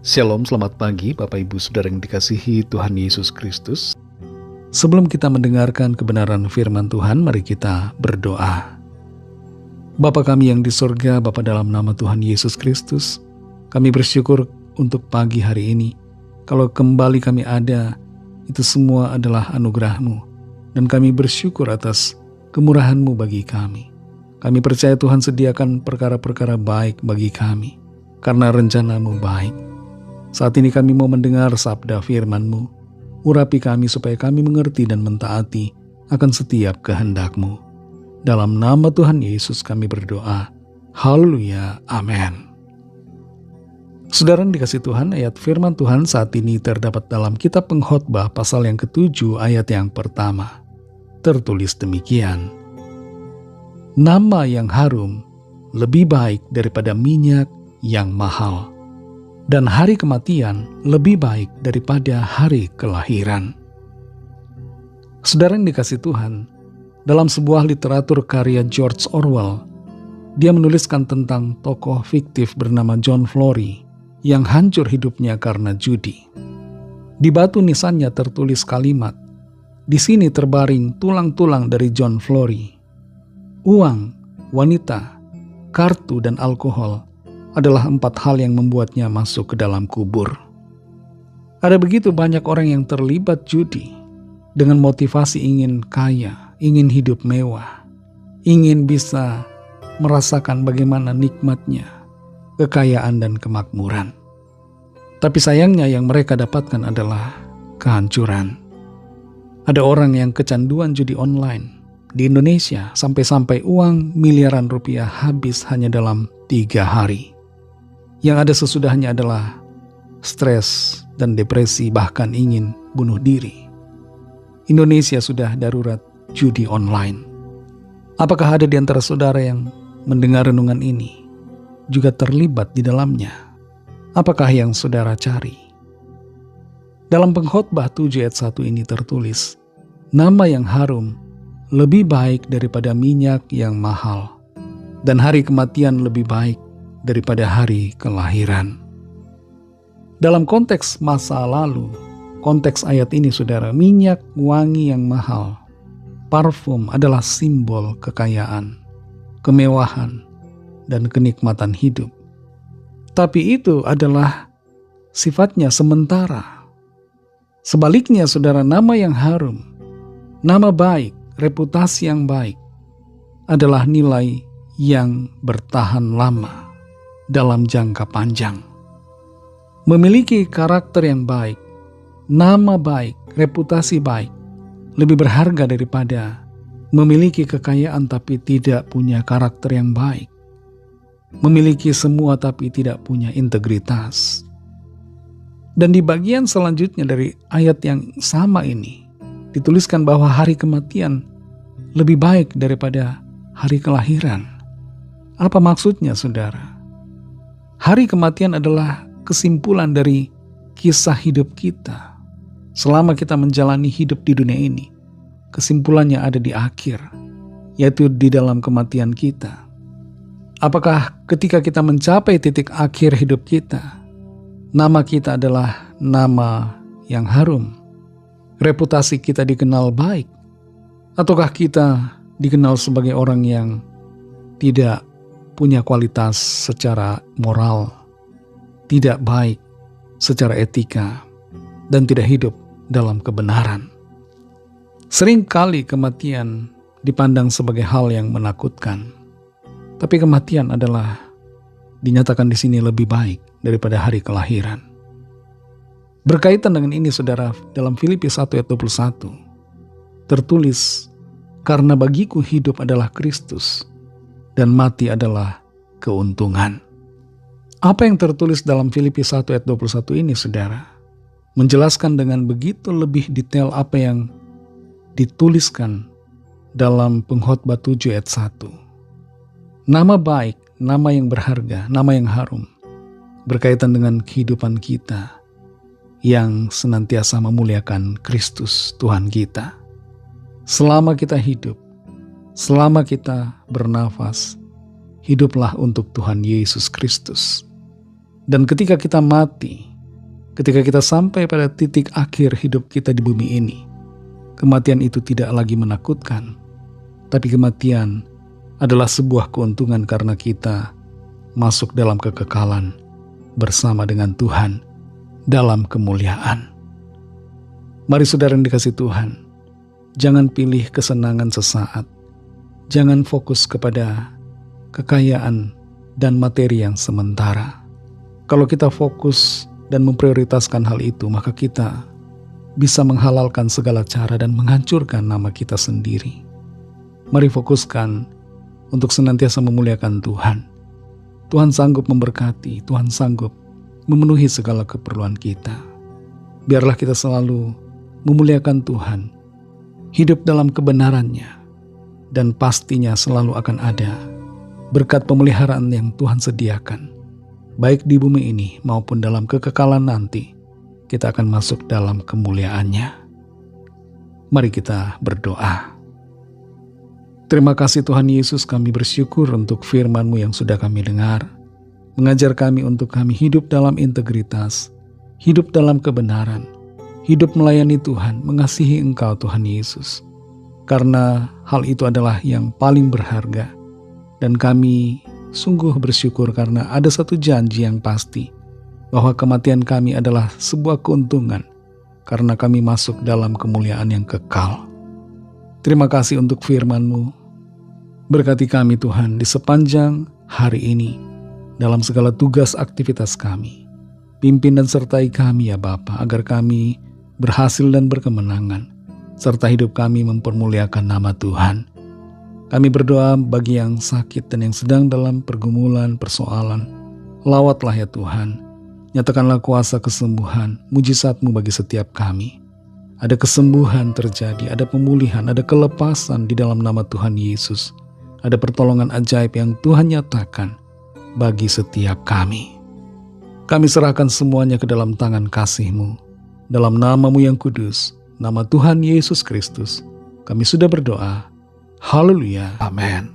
Shalom, selamat pagi Bapak Ibu Saudara yang dikasihi Tuhan Yesus Kristus. Sebelum kita mendengarkan kebenaran firman Tuhan, mari kita berdoa. Bapa kami yang di sorga, Bapa dalam nama Tuhan Yesus Kristus, kami bersyukur untuk pagi hari ini. Kalau kembali kami ada, itu semua adalah anugerah-Mu. Dan kami bersyukur atas kemurahan-Mu bagi kami. Kami percaya Tuhan sediakan perkara-perkara baik bagi kami, karena rencana-Mu baik. Saat ini kami mau mendengar sabda firman-Mu. Urapi kami supaya kami mengerti dan mentaati akan setiap kehendak-Mu. Dalam nama Tuhan Yesus kami berdoa. Haleluya. Amin. Saudara yang dikasihi Tuhan, ayat firman Tuhan saat ini terdapat dalam kitab Pengkhotbah pasal yang ke-7 ayat yang pertama. Tertulis demikian. Nama yang harum lebih baik daripada minyak yang mahal. Dan hari kematian lebih baik daripada hari kelahiran. Saudara yang dikasihi Tuhan, dalam sebuah literatur karya George Orwell, dia menuliskan tentang tokoh fiktif bernama John Flory yang hancur hidupnya karena judi. Di batu nisannya tertulis kalimat, "Di sini terbaring tulang-tulang dari John Flory. Uang, wanita, kartu, dan alkohol adalah 4 hal yang membuatnya masuk ke dalam kubur." Ada begitu banyak orang yang terlibat judi dengan motivasi ingin kaya, ingin hidup mewah, ingin bisa merasakan bagaimana nikmatnya kekayaan dan kemakmuran. Tapi sayangnya yang mereka dapatkan adalah kehancuran. Ada orang yang kecanduan judi online di Indonesia sampai-sampai uang miliaran rupiah habis hanya dalam 3 hari. Yang ada sesudahnya adalah stres dan depresi, bahkan ingin bunuh diri. Indonesia sudah darurat judi online. Apakah ada di antara saudara yang mendengar renungan ini juga terlibat di dalamnya? Apakah yang saudara cari? Dalam Pengkhotbah 7 ayat 1 ini tertulis, nama yang harum lebih baik daripada minyak yang mahal, dan hari kematian lebih baik daripada hari kelahiran. Dalam konteks masa lalu, konteks ayat ini saudara, minyak wangi yang mahal, parfum adalah simbol kekayaan, kemewahan, dan kenikmatan hidup. Tapi itu adalah sifatnya sementara. Sebaliknya saudara, nama yang harum, nama baik, reputasi yang baik adalah nilai yang bertahan lama dalam jangka panjang. Memiliki karakter yang baik, nama baik, reputasi baik lebih berharga daripada memiliki kekayaan tapi tidak punya karakter yang baik. Memiliki semua tapi tidak punya integritas. Dan di bagian selanjutnya dari ayat yang sama ini dituliskan bahwa hari kematian lebih baik daripada hari kelahiran. Apa maksudnya saudara? Hari kematian adalah kesimpulan dari kisah hidup kita. Selama kita menjalani hidup di dunia ini, kesimpulannya ada di akhir, yaitu di dalam kematian kita. Apakah ketika kita mencapai titik akhir hidup kita, nama kita adalah nama yang harum, reputasi kita dikenal baik, ataukah kita dikenal sebagai orang yang tidak punya kualitas secara moral, tidak baik secara etika, dan tidak hidup dalam kebenaran? Seringkali kematian dipandang sebagai hal yang menakutkan, tapi kematian adalah dinyatakan di sini lebih baik daripada hari kelahiran. Berkaitan dengan ini saudara, dalam Filipi 1 ayat 21 tertulis, "Karena bagiku hidup adalah Kristus, dan mati adalah keuntungan." Apa yang tertulis dalam Filipi 1 ayat 21 ini saudara, menjelaskan dengan begitu lebih detail apa yang dituliskan dalam Pengkhotbah 7 ayat 1. Nama baik, nama yang berharga, nama yang harum, berkaitan dengan kehidupan kita yang senantiasa memuliakan Kristus Tuhan kita. Selama kita hidup, selama kita bernafas, hiduplah untuk Tuhan Yesus Kristus. Dan ketika kita mati, Ketika kita sampai pada titik akhir hidup kita di bumi ini, kematian itu tidak lagi menakutkan, tapi kematian adalah sebuah keuntungan karena kita masuk dalam kekekalan bersama dengan Tuhan dalam kemuliaan. Mari saudara yang dikasihi Tuhan, jangan pilih kesenangan sesaat, jangan fokus kepada kekayaan dan materi yang sementara. Kalau kita fokus dan memprioritaskan hal itu, maka kita bisa menghalalkan segala cara dan menghancurkan nama kita sendiri. Mari fokuskan untuk senantiasa memuliakan Tuhan. Tuhan sanggup memberkati, Tuhan sanggup memenuhi segala keperluan kita. Biarlah kita selalu memuliakan Tuhan, hidup dalam kebenarannya, dan pastinya selalu akan ada berkat pemeliharaan yang Tuhan sediakan. Baik di bumi ini maupun dalam kekekalan nanti, kita akan masuk dalam kemuliaannya. Mari kita berdoa. Terima kasih Tuhan Yesus, kami bersyukur untuk firman-Mu yang sudah kami dengar. Mengajar kami untuk kami hidup dalam integritas, hidup dalam kebenaran, hidup melayani Tuhan, mengasihi Engkau Tuhan Yesus. Karena hal itu adalah yang paling berharga. Dan kami sungguh bersyukur karena ada satu janji yang pasti, bahwa kematian kami adalah sebuah keuntungan, karena kami masuk dalam kemuliaan yang kekal. Terima kasih untuk firman-Mu. Berkati kami Tuhan di sepanjang hari ini, dalam segala tugas aktivitas kami. Pimpin dan sertai kami ya Bapa, agar kami berhasil dan berkemenangan, serta hidup kami mempermuliakan nama Tuhan. Kami berdoa bagi yang sakit dan yang sedang dalam pergumulan, persoalan. Lawatlah ya Tuhan, nyatakanlah kuasa kesembuhan, mujizat-Mu bagi setiap kami. Ada kesembuhan terjadi, ada pemulihan, ada kelepasan di dalam nama Tuhan Yesus. Ada pertolongan ajaib yang Tuhan nyatakan bagi setiap kami. Kami serahkan semuanya ke dalam tangan kasih-Mu. Dalam nama-Mu yang kudus, nama Tuhan Yesus Kristus, kami sudah berdoa. Haleluya. Amin.